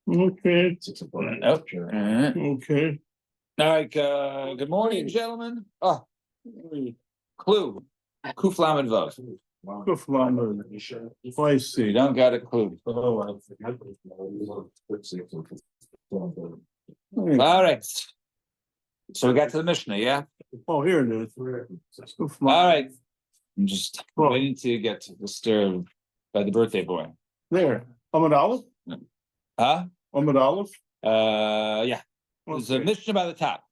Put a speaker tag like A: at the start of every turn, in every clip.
A: Okay.
B: Okay.
A: All right. Good morning, gentlemen. Oh, clue. Kuflam and Vav.
B: I see.
A: You don't got a clue.
B: Oh,
A: All right. So we got to the Mishnah, yeah?
B: oh, here it is.
A: All right. I'm just waiting to get disturbed by the birthday boy.
B: There. Amud Aleph?
A: Huh?
B: Amud Aleph?
A: Yeah. There's a Mishnah by the top.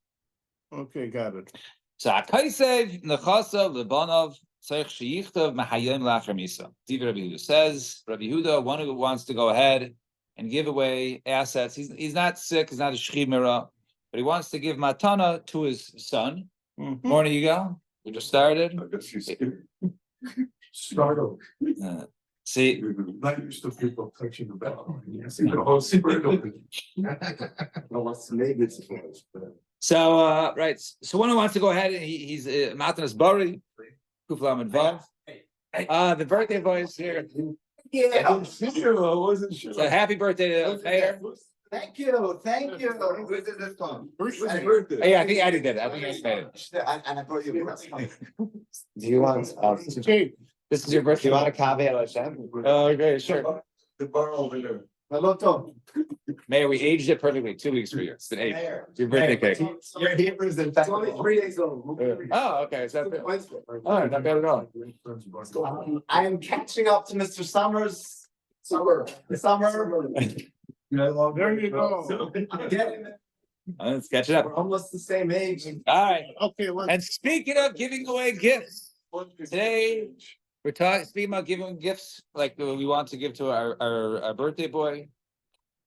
B: Okay, got it.
A: So Akaisev Nechasav Lebanov Tzarich Sheyichtav Mahayim Lachar Misa. Rabbi Yehuda says, Rabbi Yehuda, one who wants to go ahead and give away assets. He's not sick, he's not a shchimera, but he wants to give matana to his son.
B: Mm-hmm.
A: Morning, you go. We just started.
C: I guess you startled.
A: See,
C: Not used to people touching the bell. Yes, the whole secret open. Maybe it's
A: so right. So one who wants to go ahead and he's Matanas Bari, Kuflam and Vav. The birthday boy is here.
C: Yeah, I wasn't sure.
A: So happy birthday to Mayor.
D: Thank you. Who did this one?
C: Who's birthday?
A: Yeah, I think Eddie did it. I think I said it.
D: And I brought you a
E: Do you want?
A: This is your
E: Do
A: birthday.
E: you want a caveat, Hashem?
A: Okay, sure.
C: The bar over there.
D: Hello, Tom.
A: Mayor, we aged it perfectly. 2 weeks for you. It's been 8. It's your birthday cake.
D: Your Hebrews in fact.
C: It's only 3 days old.
A: Oh, okay. So not bad at all.
D: I am catching up to Mr. Summers. Summer.
B: There you go.
D: I'm getting it.
A: Let's catch it up.
D: We're almost the same age.
A: All right.
B: Okay,
A: And speaking of giving away gifts, today we're speaking about giving gifts like we want to give to our birthday boy.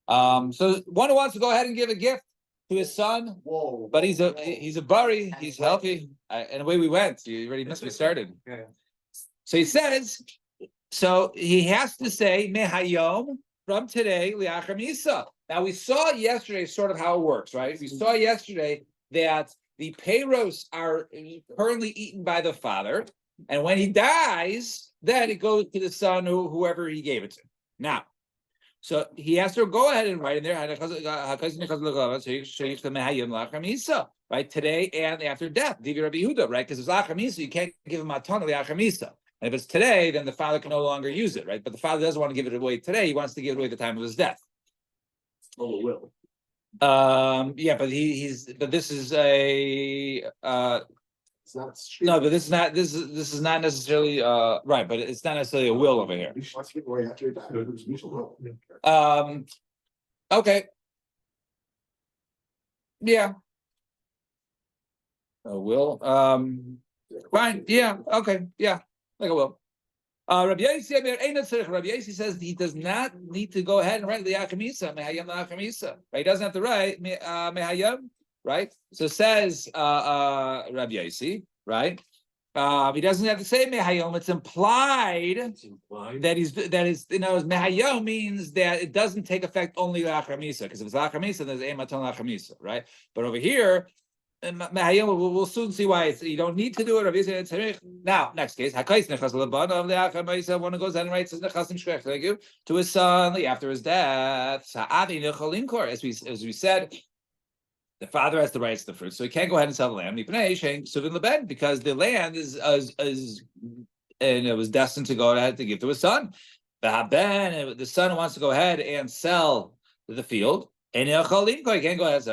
A: So one who wants to go ahead and give a gift to his son,
D: Whoa.
A: but he's a bari, he's healthy, and away we went. You already missed me started.
D: Yeah.
A: So he says, so he has to say mehayom from today liachar misa. Now we saw yesterday sort of how it works, right? We saw yesterday that the payros are currently eaten by the father, and when he dies, then it goes to the son or whoever he gave it to. Now, so he has to go ahead and write in there, right? Today and after death, Divi Rabbi Yehuda, right? Because it's Lachar Misa, you can't give him a ton of Lachar Misa. And if it's today, then the father can no longer use it, right? But the father doesn't want to give it away today; he wants to give it away at the time of his death.
C: Oh, it will.
A: Yeah, but but this is a
C: It's not.
A: no, but this is not necessarily right, but it's not necessarily a will over here.
C: Let's give away after that.
A: Okay. Yeah. A will. Fine. Yeah. Okay. Yeah. Like a will. Rabbi Yosi says he does not need to go ahead and write Liachar Misa, Mehayam Liachar Misa. Right? He doesn't have to write Mehayam, right? So says Rabbi Yosi, right? He doesn't have to say Mehayom. It's implied that Mehayom means that it doesn't take effect only Lachar Misa, because if it's Lachar Misa, there's Eimaton Lachar Misa, right? But over here, Mehayom, we'll soon see why you don't need to do it. Now, next case, one who goes out and writes to his son after his death. As we said, the father has the rights to the fruit, so he can't go ahead and sell the land because the land is and it was destined to go ahead to give to his son. The son wants to go ahead and sell the field. And he can't go ahead and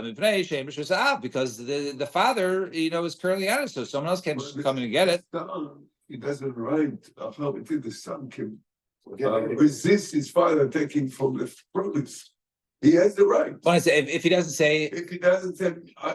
A: sell because the father, is currently on it, so someone else can just come in and get it.
C: He doesn't write how the son can resist his father taking from the produce. He has the right.
A: Well, I say if he doesn't say,
C: if he doesn't say,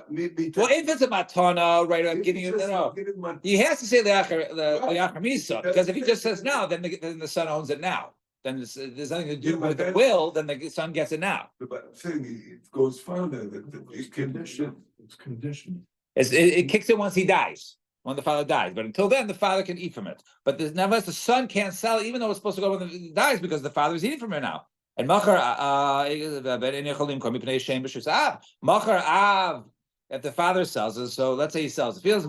C: need me.
A: Well, if it's a matana, right? I'm giving you no. He has to say the Liachar Misa, because if he just says no, then the son owns it now. Then there's nothing to do with the will. Then the son gets it now.
C: But I'm saying it goes further. It's conditioned. It's conditioned.
A: It kicks in once he dies. When the father dies, but until then, the father can eat from it. But nevertheless, the son can't sell it, even though it's supposed to go when he dies, because the father is eating from it now. And machar av, if the father sells it, so let's say he sells the fields,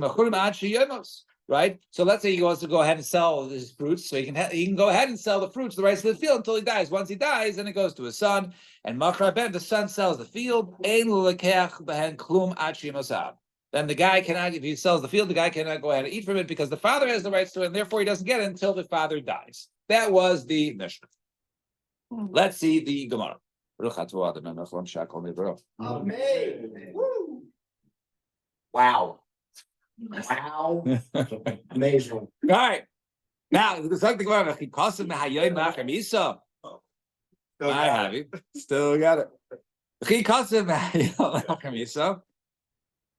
A: right? So let's say he wants to go ahead and sell his fruits, so he can go ahead and sell the fruits, the rice of the field until he dies. Once he dies, then it goes to his son, and Machar Ben, the son sells the field. Then the guy cannot, if he sells the field, the guy cannot go ahead and eat from it because the father has the rights to it, and therefore he doesn't get it until the father dies. That was the Mishnah. Let's see the Gemara.
D: Amen. Woo. Wow. Wow. Amazing.
A: All right. Now, the second Gemara, he cost him the I have it. Still got it. He cost him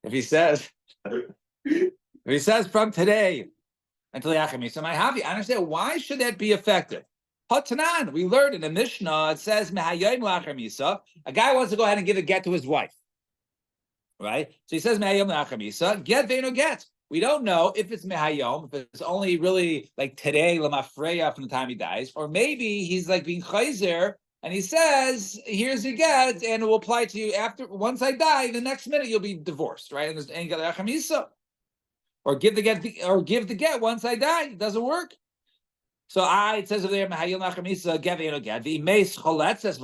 A: if he says from today until Yachemisa, I have you. I understand why should that be effective? Hatanan, we learned in the Mishnah, it says Mehayim Lachemisa. A guy wants to go ahead and give a get to his wife. Right? So he says Mehayim Lachemisa, get Veno get. We don't know if it's Mehayom, if it's only really like today, Lamafreya from the time he dies, or maybe he's like being Chayzer. And he says, here's your get, and it will apply to you after, once I die, the next minute you'll be divorced, right? And there's ain't got chamisa. Or give the get once I die. It doesn't work. So it says over there, Mahayil Nachamisa, get the get. The Mace Cholet says,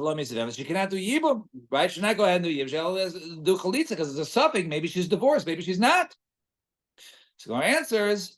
A: she cannot do Yibum, right? She cannot go ahead and do Yibum. She'll do Chalitza because it's a suffix. Maybe she's divorced, maybe she's not. So our answer is,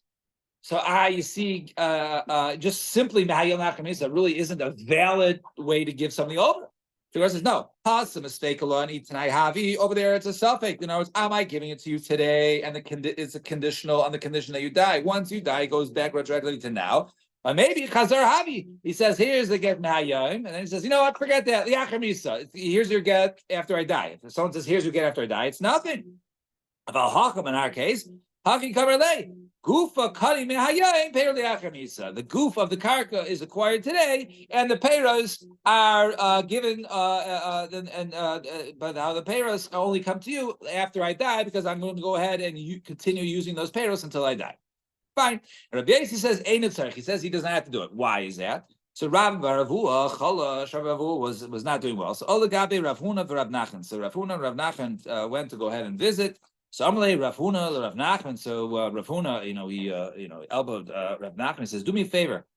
A: so you see, just simply Mahayil Nachamisa really isn't a valid way to give something over. The Gemara says, no, it's a mistake alone. Over there, it's a suffix. In other words, am I giving it to you today? And it's a conditional on the condition that you die. Once you die, it goes back retroactively to now. But maybe Chazar Havi, he says, here's the get Mahayim. And then he says, you know what, forget that. Yachamisa, here's your get after I die. If someone says, here's your get after I die, it's nothing. About Hakam in our case, Haki Kamerle. Gufa kari mehayim peir liachamisa. The goof of the karka is acquired today, and the peiros are given. But now the peiros only come to you after I die because I'm going to go ahead and continue using those peiros until I die. Fine. And Rabbi Yossi says ein tzarich. He says he doesn't have to do it. Why is that? So Rav Baravua Chalash Rav Baravua was not doing well. So Olagabe Rav Huna v'Rav Nachman. So Rav Huna and Rav Nachman went to go ahead and visit. So Amalei Rav Huna, Rav Nachman. So Rav Huna, he elbowed Rav Nachman and says, "Do me a favor.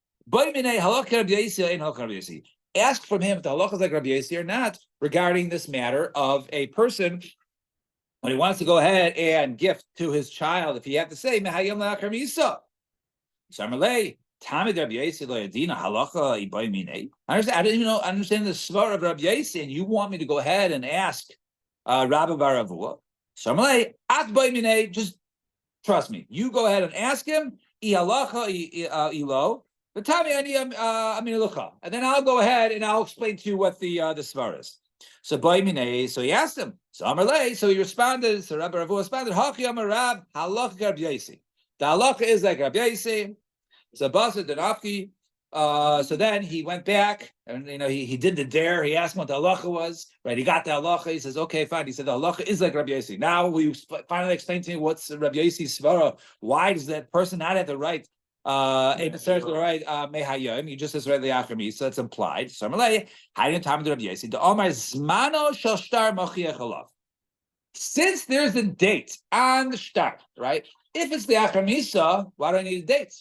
A: Ask from him if the halakha is like Rabbi Yossi or not regarding this matter of a person when he wants to go ahead and gift to his child. If he have to say Mehayim La'akar Misa." So Amalei Tamid Rabbi Yossi Lo Yadina Halacha Ibay Minei. I understand the svar of Rabbi Yossi, and you want me to go ahead and ask Rabbi Baravua. So I'm like, just trust me. You go ahead and ask him. And then I'll go ahead and I'll explain to you what the svar is. So he asked him. So he responded. So Rabbi Ravu responded. The halacha is like Rabbi Yossi. So Basa Denafki. So then he went back and he did the dare. He asked him what the halacha was. Right, he got the halacha. He says, "Okay, fine." He said the halacha is like Rabbi Yossi. Now we finally explain to me what's Rabbi Yossi's svara. Why does that person not have the right? Mehayim. He just says right the achami, so it's implied. So Amalei, hiding time to Rabbi Yossi. The Omar Zmano shel shtar machiach alav. Since there's a date on the shtar, right? If it's the achamisa, why do I need a date?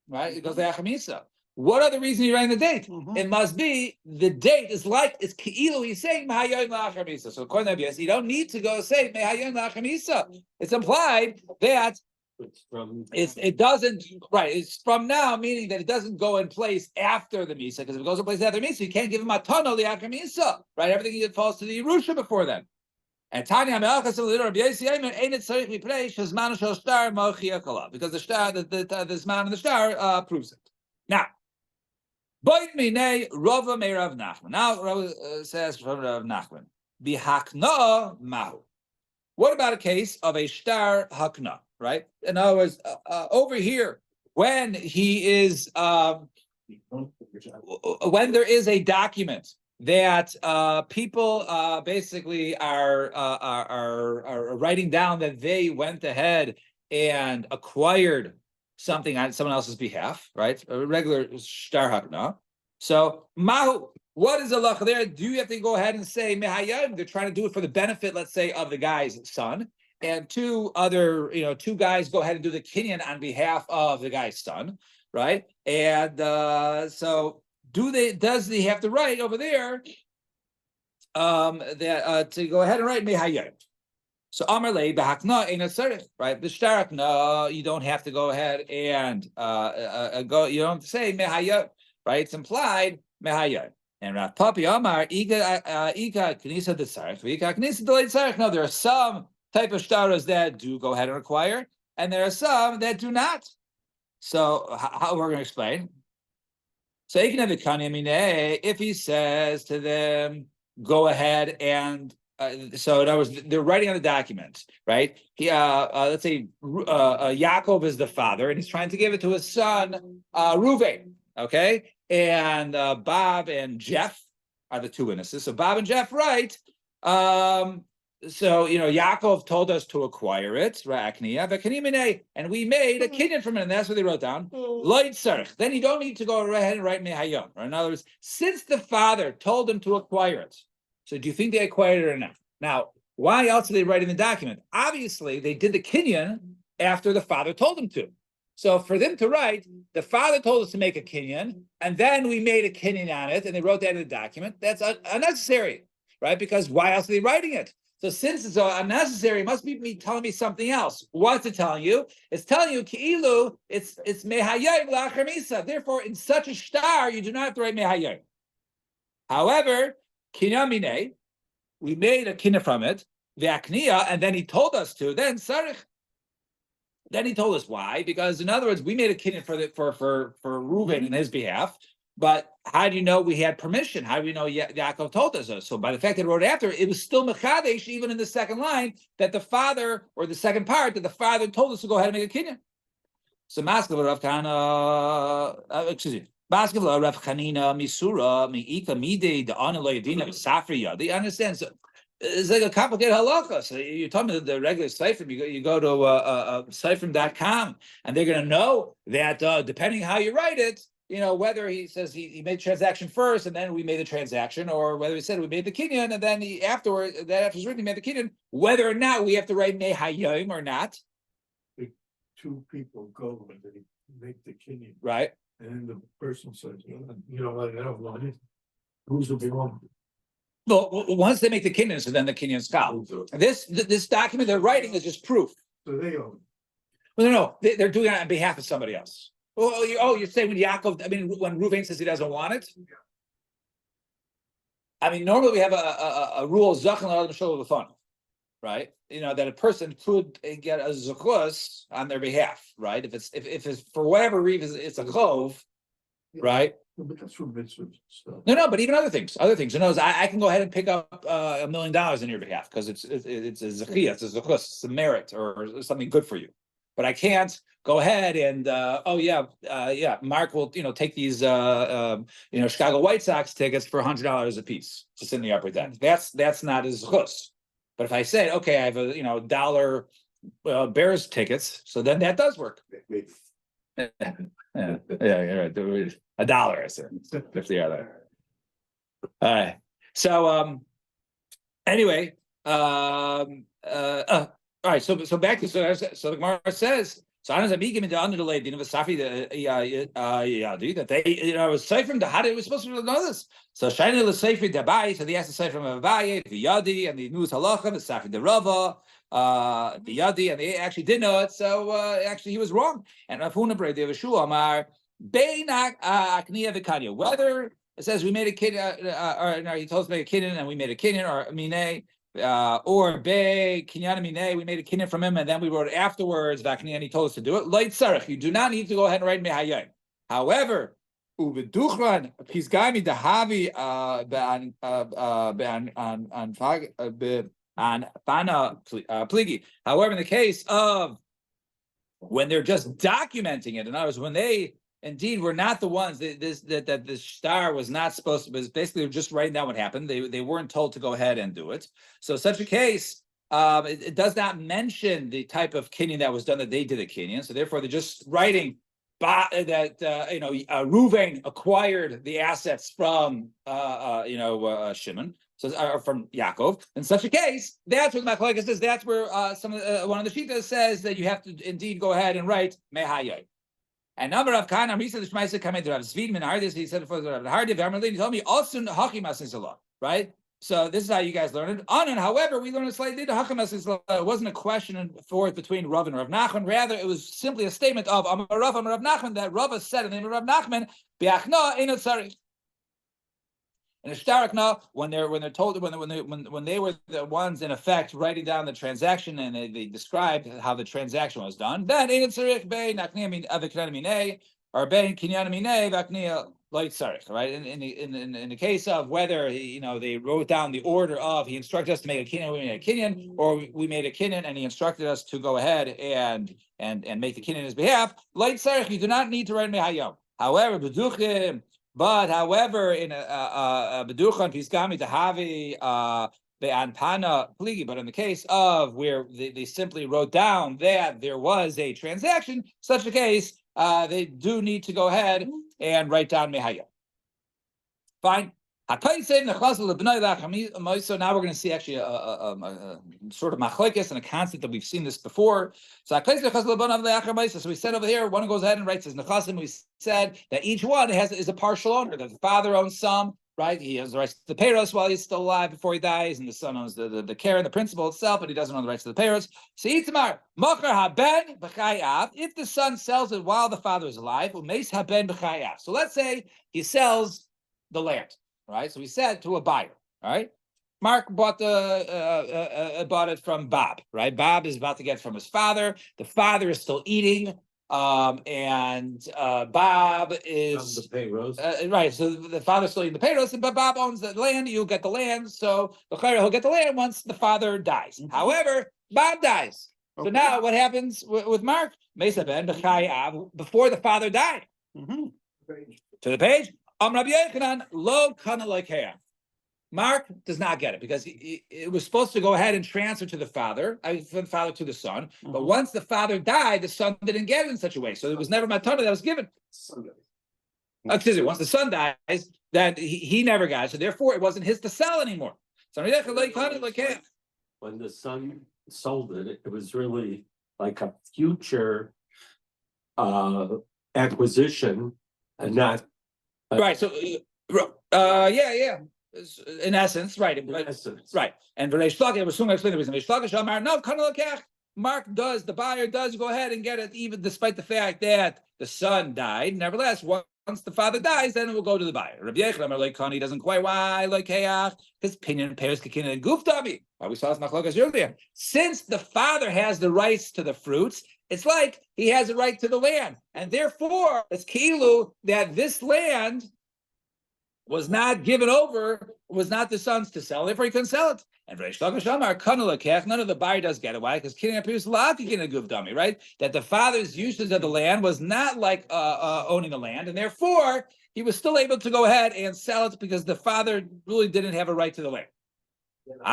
A: Right, it goes the achamisa. What other reason you're writing the date? Mm-hmm. It must be the date is Ki'ilu, he's saying Mehayim La'achamisa. So according to Rabbi Yossi, you don't need to go say Mehayim La'achamisa. It's implied that it doesn't, right, it's from now, meaning that it doesn't go in place after the Misa, because if it goes in place after the Misa, you can't give him a Tana La'achamisa, right? Everything falls to the Yerusha before then. And Tanya Me'achas Rabbi Yossi Eimer Ein It Tzarich Miprei Shezman Shel Shtar Mochiach Alav, because the shtar, the man of the shtar proves it. Now, Boit Minei Rova Me Rav Nachman. Now Rav says from Rav Nachman, Bihakna Mahu. What about a case of a shtar hakna? Right? In other words, over here, when he is when there is a document that people basically are writing down that they went ahead and acquired something on someone else's behalf, right? A regular shtar hakna. So, mahu, what is the halacha there? Do you have to go ahead and say mehayim? They're trying to do it for the benefit, let's say, of the guy's son, and two other, two guys go ahead and do the kinyan on behalf of the guy's son, right? And so does he have the right over there that to go ahead and write mehayim? So Amar lei b'hakna ein atzarich, right? B'shtarak, no, you don't have to go ahead and go. You don't have to say mehayim, right? It's implied mehayim. And Rav Papi Amar ika knisa d'tzarich, ika knisa d'lei tzarich. No, there are some type of shtaras that do go ahead and require, and there are some that do not. So how we're going to explain? So if he says to them, go ahead and so in other words, they're writing on a document, right? He let's say Yaakov is the father, and he's trying to give it to his son Reuven, okay? And Bob and Jeff are the two witnesses. So Bob and Jeff write. So Yaakov told us to acquire it, and we made a kinyan from it, and that's what they wrote down. Then you don't need to go ahead and write mehayom. Or in other words, since the father told them to acquire it, so do you think they acquired it or not? Now, why else are they writing the document? Obviously, they did the kinyan after the father told them to. So for them to write, the father told us to make a kinyan, and then we made a kinyan on it, and they wrote that in the document. That's unnecessary, right? Because why else are they writing it? So since it's unnecessary, it must be me telling me something else. What's it telling you? It's telling you ki'ilu, it's mehayim la'achar misa. Therefore, in such a shtar, you do not have to write mehayim. However, kinyan we made a kinyan from it, ve'akniya, and then he told us to. Then sarich. Then he told us why, because in other words, we made a kinyan for Reuven in his behalf. But how do you know we had permission? How do we know Yaakov told us so? So by the fact that he wrote after, it was still mechadesh, even in the second line, that the father, or the second part, that the father told us to go ahead and make a kinyan. So Maskav Rav Kana, excuse me, Maskav Rav Chanina Misura Miika Mide the Analoyadina Safriya. They understand. So it's like a complicated halacha. So you told me the regular Seifrim, you go to Seifrim.com, and they're going to know that depending how you write it, whether he says he made the transaction first and then we made the transaction, or whether he said we made the kinyan and then after he's written, he made the kinyan, whether or not we have to write mehayim or not.
F: The two people go and they make the kinyan,
A: right?
F: And then the person says, I don't want it. Who's the one?
A: Well, once they make the kinyan, so then the kinyan's kal. This document they're writing is just proof.
F: So they own.
A: Well, no, they're doing it on behalf of somebody else. You're saying when Yaakov, when Reuven says he doesn't want it? Normally we have a rule, Zachan Adam Shul of the fun, right? That a person could get a zuchus on their behalf, right? If it's for whatever reason it's a chov, right?
F: But that's for mitzvahs stuff.
A: No, but even other things. I can go ahead and pick up $1 million on your behalf because it's a zechiyah, it's a zuchus, it's a merit or something good for you. But I can't go ahead and Mark will take these Chicago White Sox tickets for $100 a piece to sit in the upper deck. That's not as chus. But if I say, okay, I have a dollar Bears tickets, so then that does work. Yeah, you're right. $1, I said 50 other. All right. So anyway, all right, so back to so the Gemara says so. I was speaking into under the lady of Safi that they was Seifrim the how they were supposed to know this. So Shaina the Seifrim the Abai, so they asked the Seifrim of Abai, the Yadi, and the News Halacha, the Safi the Rava, the Yadi, and they actually did know it. So actually he was wrong. And Rav Huna Brei de Yeshua Amar Beinak Akniya Vikanya. Whether it says we made a kid, or no, he told us to make a kinyan and we made a kinyan, or minay. Or be kinyan minay, we made a kinyan from him, and then we wrote afterwards. Vakni, he told us to do it. Light sarach, you do not need to go ahead and write mehayim. However, ubeduchran pisgami dahavi on fana pligi. However, in the case of when they're just documenting it, in other words, when they indeed were not the ones that this star was not supposed to, was basically just writing down what happened. They weren't told to go ahead and do it. So such a case, it does not mention the type of kinyan that was done that they did a kinyan. So therefore, they're just writing that Reuven acquired the assets from Shimon. So or from Yaakov. In such a case, that's what Machlokes says. That's where one of the Shitas says that you have to indeed go ahead and write Mehayai. And number of Kana, he said the Shmaisa coming to Rav Zvid min Hardis. He said for Rav Hardiv, he told me also Hakimas is a law, right? So this is how you guys learn it. Anan, however, we learned it slightly. The Hakimas is it wasn't a question and forth between Rav and Rav Nachman. Rather, it was simply a statement of Amar Rav Nachman that Rav said in the name of Rav Nachman, Biachna ain't tzarich. And Ishtarakna, when they're told when they were the ones in effect writing down the transaction and they described how the transaction was done, then ain't tzarich bein akniya min avikran minay or bein kinyan minay vakniya loy tzarich. Right? In the case of whether they wrote down the order of he instructed us to make a kinyan, we made a kinyan, or we made a kinyan and he instructed us to go ahead and make the kinyan on his behalf. Loy tzarich, you do not need to write mehayom. However, beduchim. But however, in a beduchan piskami to havi the anpana pligi, but in the case of where they simply wrote down that there was a transaction, such a case, they do need to go ahead and write down mehaya. Fine. So now we're going to see actually a sort of machlokes and a concept that we've seen this before. So we said over here, one goes ahead and writes his nechasim. We said that each one is a partial owner. That the father owns some, right? He has the rights to the peiros while he's still alive before he dies, and the son owns the care and the principal itself, but he doesn't own the rights to the peiros. So Itamar machar haben b'chayav. If the son sells it while the father is alive, umeis haben b'chayav. So let's say he sells the land. Right, so we said to a buyer. Right, Mark bought bought it from Bob. Right, Bob is about to get it from his father. The father is still eating, and Bob is
F: The pay rose.
A: right. So the father's still eating the payros, but Bob owns the land. You'll get the land. So he'll get the land once the father dies. However, Bob dies. So now what happens with Mark? Mesa ben b'chayav before the father died. To the page. Rabbi Yochanan lo kana loikeach. Mark does not get it because it was supposed to go ahead and transfer to the father, from the father to the son. But once the father died, the son didn't get it in such a way. So it was never matana that was given. Excuse me. Once the son dies, then he never got it. So therefore, it wasn't his to sell anymore. So
F: When the son sold it, it was really like a future acquisition and not.
A: Right. So, yeah. In essence, right. Right. And Reish Lakish was soon going to explain the reason. Reish Lakish Amar, no, Mark does, the buyer does go ahead and get it, even despite the fact that the son died. Nevertheless, once the father dies, then it will go to the buyer. Rabbi Yochanan like Kani doesn't quite why like Hayach, his opinion pairs Kakin and Goof Dummy. Why we saw this Machlokes earlier. Since the father has the rights to the fruits, it's like he has a right to the land, and therefore it's kilu that this land was not given over, was not the son's to sell, therefore he couldn't sell it. And Reish Lakish Amar Kanalakech, none of the buyer does get it. Why? Because Kinyan appears Lakikin a Goof Dummy, right? That the father's usage of the land was not like owning the land, and therefore he was still able to go ahead and sell it because the father really didn't have a right to the land. Didn't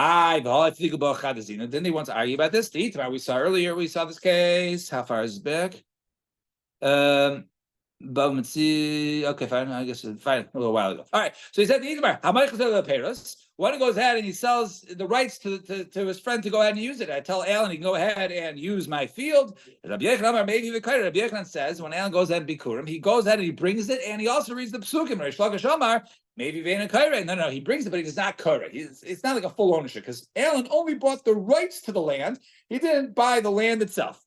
A: they want to argue about this? We saw earlier, we saw this case. How far is it back? Okay, fine. I guess it's fine a little while ago. All right. So he said the one goes ahead and he sells the rights to his friend to go ahead and use it. I tell Alan he can go ahead and use my field. Rabbi Yochanan says when Alan goes ahead and bikurim, he goes ahead and he brings it and he also reads the psukim. Reish Lakish Amar, maybe Vein and Kaira. No, he brings it, but he does not Kaira. It's not like a full ownership because Alan only bought the rights to the land. He didn't buy the land itself.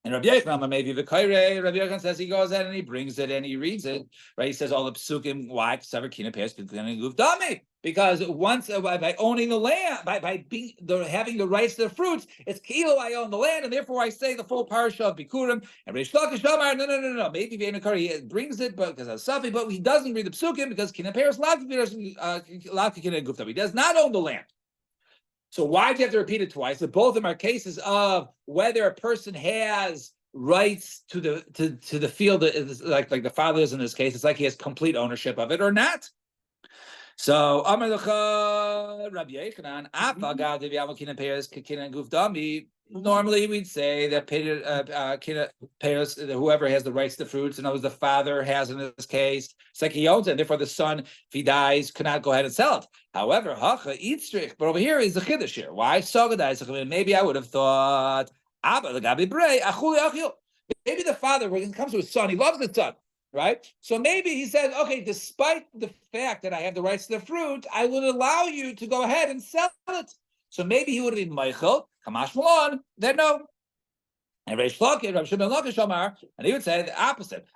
A: And Rabbi Yochanan, maybe the Kaira, Rabbi Yochanan says he goes ahead and he brings it and he reads it. Right? He says all the psukim. Why? Because once by owning the land, by having the rights to the fruits, it's kilo I own the land, and therefore I say the full parsha of Bikurim. And Reish Lakish Amar, no. Maybe Vein and Kaira, he brings it, but because of Safi, but he doesn't read the psukim because Kinyan Peres Lakikin Gufta. He does not own the land. So why do you have to repeat it twice? But both of them are cases of whether a person has rights to the field, like the father is in this case. It's like he has complete ownership of it or not. So Amar Lecha Rabbi Yochanan, normally we'd say that whoever has the rights to the fruits, and the father has in this case, it's like he owns it, and therefore the son, if he dies, cannot go ahead and sell it. However, hacha itzrich, but over here is the chiddush here. Why? Maybe I would have thought, maybe the father, when it comes to his son, he loves the son. Right? So maybe he says, okay, despite the fact that I have the rights to the fruit, I will allow you to go ahead and sell it. So maybe he would have been Michael, Kamash Malon, then no. And Reish Lakish, Rav Shimon Lakish Omar, and he would say the opposite.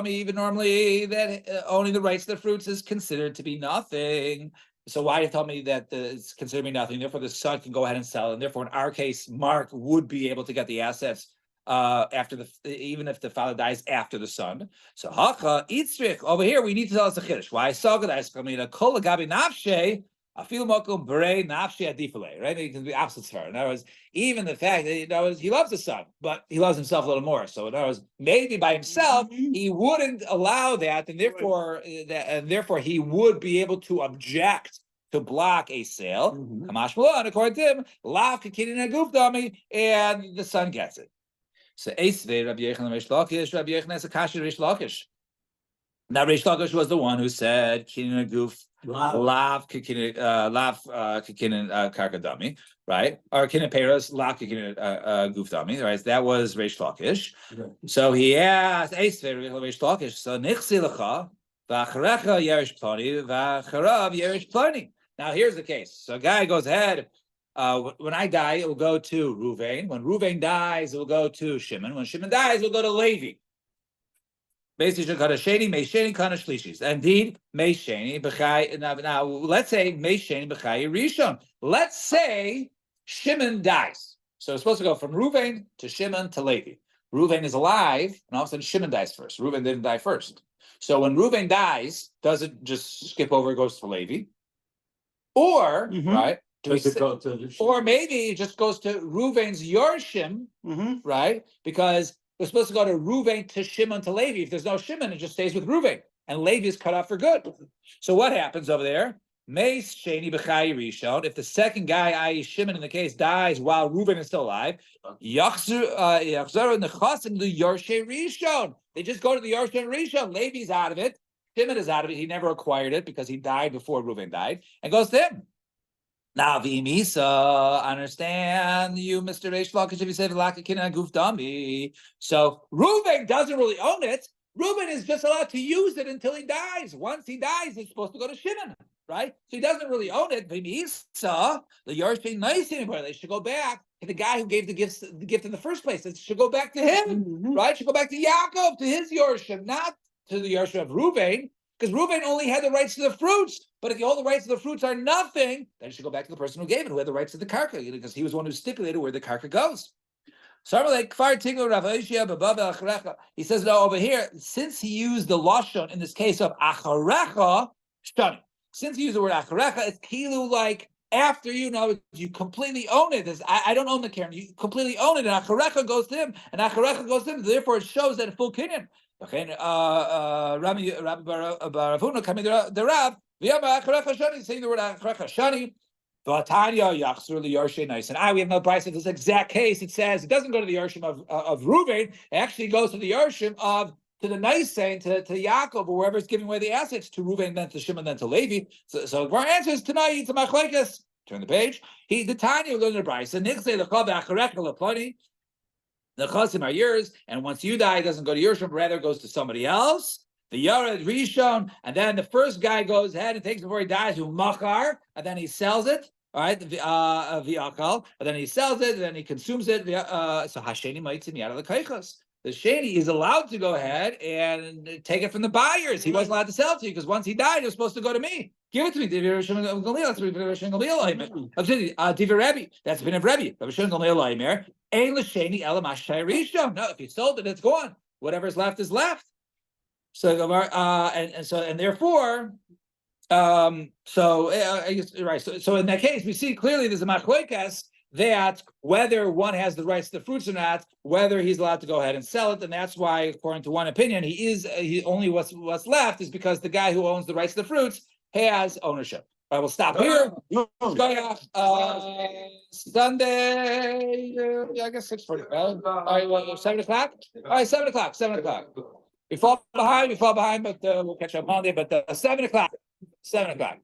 A: Even normally that owning the rights to the fruits is considered to be nothing. So why you tell me that it's considered to be nothing? Therefore, the son can go ahead and sell it. And therefore, in our case, Mark would be able to get the assets after even if the father dies after the son. So hacha itzrich over here we need to tell us a chiddush. Why kol gabi nafshe afil mokum berei nafshe adifale. Right? It can be opposites for. In other words, even the fact that he loves the son, but he loves himself a little more. So in other words, maybe by himself he wouldn't allow that, and therefore he would be able to object to block a sale. Kamash Malon, according to him, lav kikidin aguf dami, and the son gets it. So Eisvei Rabbi Yechon Reish Lakish, Rabbi Yechon has a kasher Reish Lakish. Now Reish Lakish was the one who said kinin aguf lav kikinin karkadami, right? Or kinin peros lav kikinin aguf dami, right? That was Reish Lakish. So he asked Eisvei Reish Lakish. So nichsi lecha v'acharecha yerish ploni v'acharav yerish ploni. Now here's the case. So a guy goes ahead. When I die, it will go to Ruvain. When Ruvain dies, it will go to Shimon. When Shimon dies, it will go to Levi. Basically, Sheni, Meisheni, Kana Shlishis. Indeed, Meisheni, B'chai. Now, let's say Meisheni, B'chai, Rishon. Let's say Shimon dies. So it's supposed to go from Ruvain to Shimon to Levi. Ruvain is alive, and all of a sudden Shimon dies first. Ruvain didn't die first. So when Ruvain dies, does it just skip over, goes to Levi? Or, right? Or maybe it just goes to Ruvain's Yorshim, right? Because we're supposed to go to Ruvain to Shimon to Levi. If there's no Shimon, it just stays with Ruvain. And Levi is cut off for good. So what happens over there? Meis Sheni B'chai Rishon. If the second guy, i.e. Shimon in the case, dies while Ruvain is still alive, Yachzaru Nechasim the Yorshe Rishon. They just go to the Yorshe Rishon. Levi's out of it. Shimon is out of it. He never acquired it because he died before Ruvain died, and goes to him. Now, V'imisa, understand you, Mr. Reish Lakish, if you say V'lakikin aguf dami. So Reuven doesn't really own it. Reuven is just allowed to use it until he dies. Once he dies, it's supposed to go to Shimon, right? So he doesn't really own it. V'imisa, the Yorshim nice anymore. They should go back to the guy who gave the gift in the first place. It should go back to him, right? It should go back to Yaakov, to his Yorshim, not to the Yorshim of Reuven. Because Reuven only had the rights to the fruits, but if all the rights to the fruits are nothing, then it should go back to the person who gave it, who had the rights to the karka, because he was the one who stipulated where the karka goes. He says, no, over here, since he used the lashon in this case of acharecha, stunning. Since he used the word acharecha, it's kilu like after you completely own it. I don't own the Karen, you completely own it, and acharecha goes to him, and acharecha goes to him. Therefore, it shows that full kinyan. Okay, Rabbi Baravuna coming the Rab, saying the word acharecha shani. And we have no price of this exact case. It says it doesn't go to the Yarshim of Reuven. It actually goes to the Yarshim to the nice saying to Yaakov or wherever it's giving away the assets to Reuven, then to Shimon, then to Levi. So our answer is tonight to Machlekes. Turn the page. The Tanya learned the price. And the chasim are yours, and once you die, it doesn't go to Yerushalayim, rather it goes to somebody else. The Yared Rishon, and then the first guy goes ahead and takes it before he dies, who machar, and then he sells it. All right, v'akal, and then he sells it, and then he consumes it. So hasheni maitzim yad lekaychos. The sheni is allowed to go ahead and take it from the buyers. He wasn't allowed to sell it to you because once he died, it was supposed to go to me. Give it to me. That's been of Rebbe. No, if you sold it, it's gone. Whatever's left is left. So and therefore, I guess right. So in that case, we see clearly there's a machlokas that whether one has the rights to the fruits or not, whether he's allowed to go ahead and sell it, and that's why, according to one opinion, he only what's left is because the guy who owns the rights to the fruits has ownership. right, we'll stop here. Sunday, yeah, I guess 6:40. All right, well, 7 o'clock. All right, 7 o'clock. 7 o'clock. We fall behind, but we'll catch up Monday. But 7 o'clock. 7 o'clock.